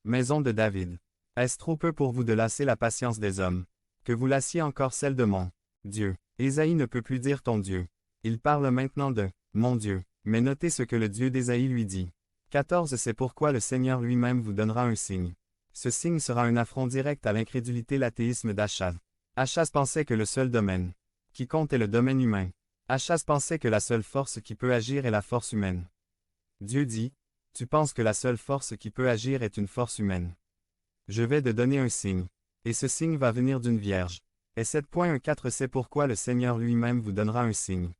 maison de David. Est-ce trop peu pour vous de lasser la patience des hommes? Que vous lassiez encore celle de mon Dieu. Ésaïe ne peut plus dire ton Dieu. Il parle maintenant de mon Dieu. Mais notez ce que le Dieu d'Ésaïe lui dit. 14 C'est pourquoi le Seigneur lui-même vous donnera un signe. Ce signe sera un affront direct à l'incrédulité l'athéisme d'Achaz. Achaz pensait que le seul domaine qui compte est le domaine humain. Achaz pensait que la seule force qui peut agir est la force humaine. Dieu dit, tu penses que la seule force qui peut agir est une force humaine. Je vais te donner un signe. Et ce signe va venir d'une vierge. Et 7.14 C'est pourquoi le Seigneur lui-même vous donnera un signe.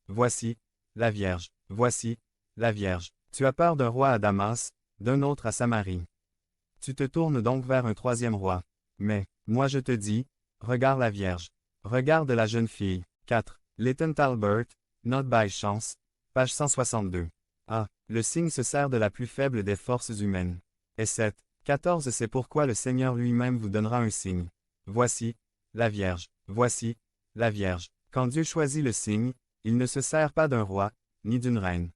Voici, la Vierge. Voici, la Vierge. Tu as peur d'un roi à Damas, d'un autre à Samarie. Tu te tournes donc vers un troisième roi. Mais, moi je te dis, regarde la Vierge. Regarde la jeune fille. 4. Leighton Talbert, note by chance, page 162. Ah, le signe se sert de la plus faible des forces humaines. Et 7. 14 C'est pourquoi le Seigneur lui-même vous donnera un signe. Voici, la Vierge. Voici, la Vierge. Quand Dieu choisit le signe, il ne se sert pas d'un roi, ni d'une reine.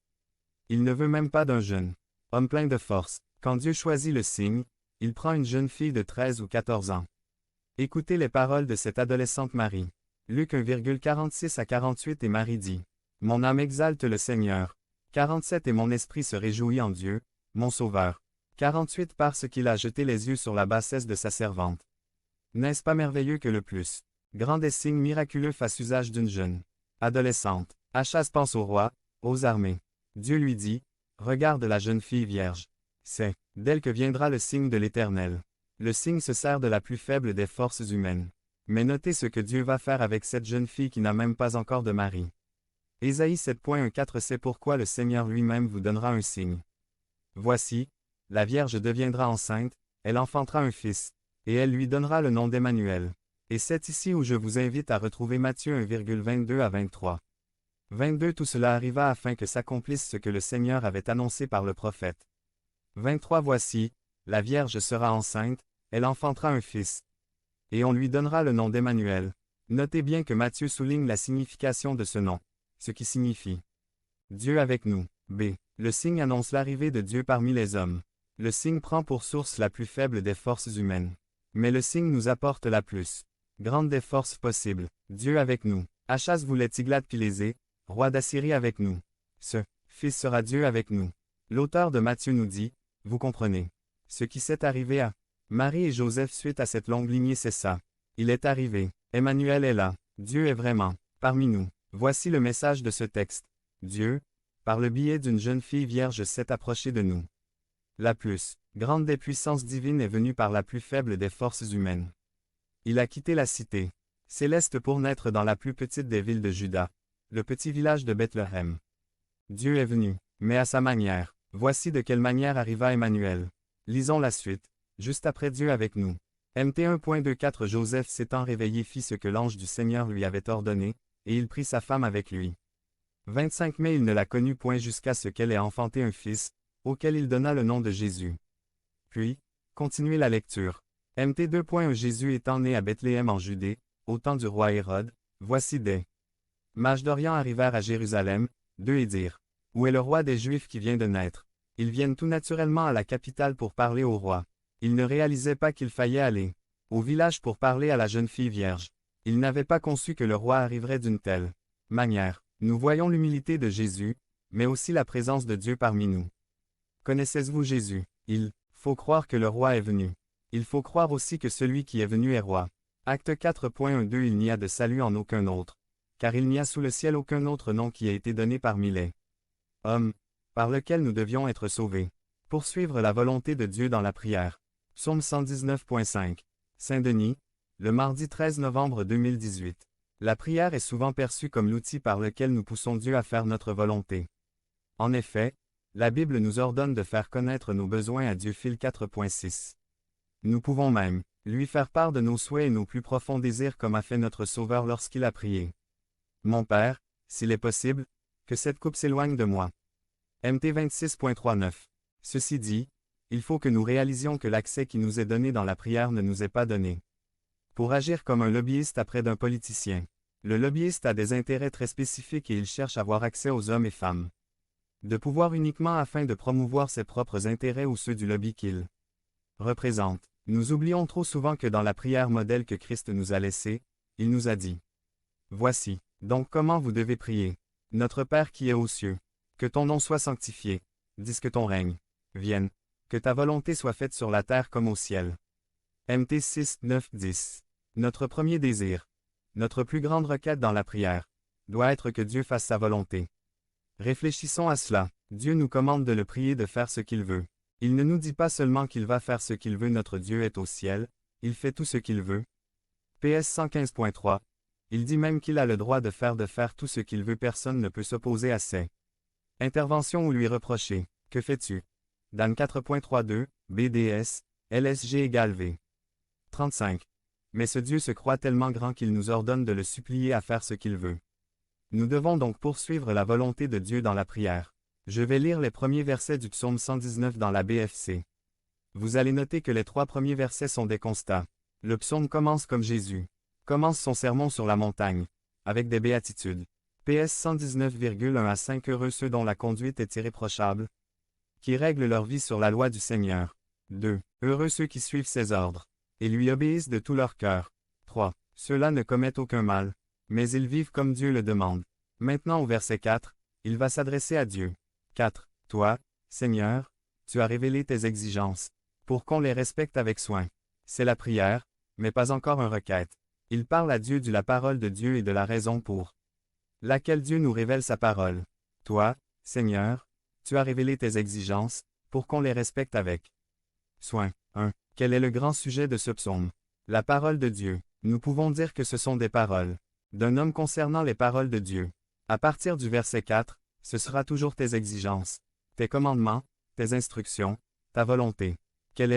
Il ne veut même pas d'un jeune homme plein de force. Quand Dieu choisit le signe, il prend une jeune fille de 13 ou 14 ans. Écoutez les paroles de cette adolescente Marie. Luc 1,46 à 48 Et Marie dit, mon âme exalte le Seigneur. 47 Et mon esprit se réjouit en Dieu, mon Sauveur. 48 Parce qu'il a jeté les yeux sur la bassesse de sa servante. N'est-ce pas merveilleux que le plus grand des signes miraculeux fasse usage d'une jeune adolescente? Achaz pense au roi, aux armées. Dieu lui dit, regarde la jeune fille vierge. C'est d'elle que viendra le signe de l'Éternel. Le signe se sert de la plus faible des forces humaines. Mais notez ce que Dieu va faire avec cette jeune fille qui n'a même pas encore de mari. Ésaïe 7.14 C'est pourquoi le Seigneur lui-même vous donnera un signe. Voici, la Vierge deviendra enceinte, elle enfantera un fils, et elle lui donnera le nom d'Emmanuel. Et c'est ici où je vous invite à retrouver Matthieu 1,22 à 23. 22 Tout cela arriva afin que s'accomplisse ce que le Seigneur avait annoncé par le prophète. 23 Voici, la Vierge sera enceinte, elle enfantera un fils. Et on lui donnera le nom d'Emmanuel. Notez bien que Matthieu souligne la signification de ce nom, ce qui signifie Dieu avec nous. B. Le signe annonce l'arrivée de Dieu parmi les hommes. Le signe prend pour source la plus faible des forces humaines. Mais le signe nous apporte la plus grande des forces possibles. Dieu avec nous. Achaz voulait Tiglath-Pilésé, roi d'Assyrie avec nous. Ce fils sera Dieu avec nous. L'auteur de Matthieu nous dit, vous comprenez. Ce qui s'est arrivé à Marie et Joseph suite à cette longue lignée c'est ça. Il est arrivé. Emmanuel est là. Dieu est vraiment parmi nous. Voici le message de ce texte. Dieu, par le biais d'une jeune fille vierge s'est approché de nous. La plus grande des puissances divines est venue par la plus faible des forces humaines. Il a quitté la cité céleste pour naître dans la plus petite des villes de Juda, le petit village de Bethléem. Dieu est venu, mais à sa manière. Voici de quelle manière arriva Emmanuel. Lisons la suite. Juste après Dieu avec nous. Mt 1.24 Joseph s'étant réveillé fit ce que l'ange du Seigneur lui avait ordonné, et il prit sa femme avec lui. 25 Mais il ne la connut point jusqu'à ce qu'elle ait enfanté un fils, auquel il donna le nom de Jésus. Puis, continuez la lecture. Mt 2.1 Jésus étant né à Bethléem en Judée, au temps du roi Hérode, voici des mages d'Orient arrivèrent à Jérusalem, 2 et dirent, où est le roi des Juifs qui vient de naître? Ils viennent tout naturellement à la capitale pour parler au roi. Ils ne réalisaient pas qu'il fallait aller au village pour parler à la jeune fille vierge. Ils n'avaient pas conçu que le roi arriverait d'une telle manière. Nous voyons l'humilité de Jésus, mais aussi la présence de Dieu parmi nous. Connaissez-vous Jésus? Il faut croire que le roi est venu. Il faut croire aussi que celui qui est venu est roi. Acte 4.12 Il n'y a de salut en aucun autre, car il n'y a sous le ciel aucun autre nom qui a été donné parmi les hommes, par lequel nous devions être sauvés. Poursuivre la volonté de Dieu dans la prière. Psaume 119.5. Saint-Denis, le mardi 13 novembre 2018. La prière est souvent perçue comme l'outil par lequel nous poussons Dieu à faire notre volonté. En effet, la Bible nous ordonne de faire connaître nos besoins à Dieu. Phil 4.6. Nous pouvons même lui faire part de nos souhaits et nos plus profonds désirs comme a fait notre Sauveur lorsqu'il a prié. Mon Père, s'il est possible, que cette coupe s'éloigne de moi. Mt 26.39. Ceci dit, il faut que nous réalisions que l'accès qui nous est donné dans la prière ne nous est pas donné pour agir comme un lobbyiste après d'un politicien. Le lobbyiste a des intérêts très spécifiques et il cherche à avoir accès aux hommes et femmes. De pouvoir uniquement afin de promouvoir ses propres intérêts ou ceux du lobby qu'il représente. Nous oublions trop souvent que dans la prière modèle que Christ nous a laissée, il nous a dit. Voici, donc comment vous devez prier. Notre Père qui est aux cieux, que ton nom soit sanctifié, dis que ton règne vienne, que ta volonté soit faite sur la terre comme au ciel. Mt 6, 9, 10. Notre premier désir, notre plus grande requête dans la prière, doit être que Dieu fasse sa volonté. Réfléchissons à cela. Dieu nous commande de le prier de faire ce qu'il veut. Il ne nous dit pas seulement qu'il va faire ce qu'il veut, notre Dieu est au ciel, il fait tout ce qu'il veut. PS 115.3. Il dit même qu'il a le droit de faire tout ce qu'il veut, personne ne peut s'opposer à ses interventions ou lui reprocher. Que fais-tu? Dan 4.32, BDS, LSG égale V. 35. Mais ce Dieu se croit tellement grand qu'il nous ordonne de le supplier à faire ce qu'il veut. Nous devons donc poursuivre la volonté de Dieu dans la prière. Je vais lire les premiers versets du psaume 119 dans la BFC. Vous allez noter que les 3 premiers versets sont des constats. Le psaume commence comme Jésus commence son sermon sur la montagne, avec des béatitudes. PS 119,1 à 5 Heureux ceux dont la conduite est irréprochable, qui règlent leur vie sur la loi du Seigneur. 2. Heureux ceux qui suivent ses ordres, et lui obéissent de tout leur cœur. 3. Ceux-là ne commettent aucun mal, mais ils vivent comme Dieu le demande. Maintenant au verset 4, il va s'adresser à Dieu. 4. Toi, Seigneur, tu as révélé tes exigences, pour qu'on les respecte avec soin. C'est la prière, mais pas encore une requête. Il parle à Dieu de la parole de Dieu et de la raison pour laquelle Dieu nous révèle sa parole. Toi, Seigneur, tu as révélé tes exigences, pour qu'on les respecte avec soin. 1. Quel est le grand sujet de ce psaume? La parole de Dieu. Nous pouvons dire que ce sont des paroles d'un homme concernant les paroles de Dieu. À partir du verset 4, ce sera toujours tes exigences, tes commandements, tes instructions, ta volonté.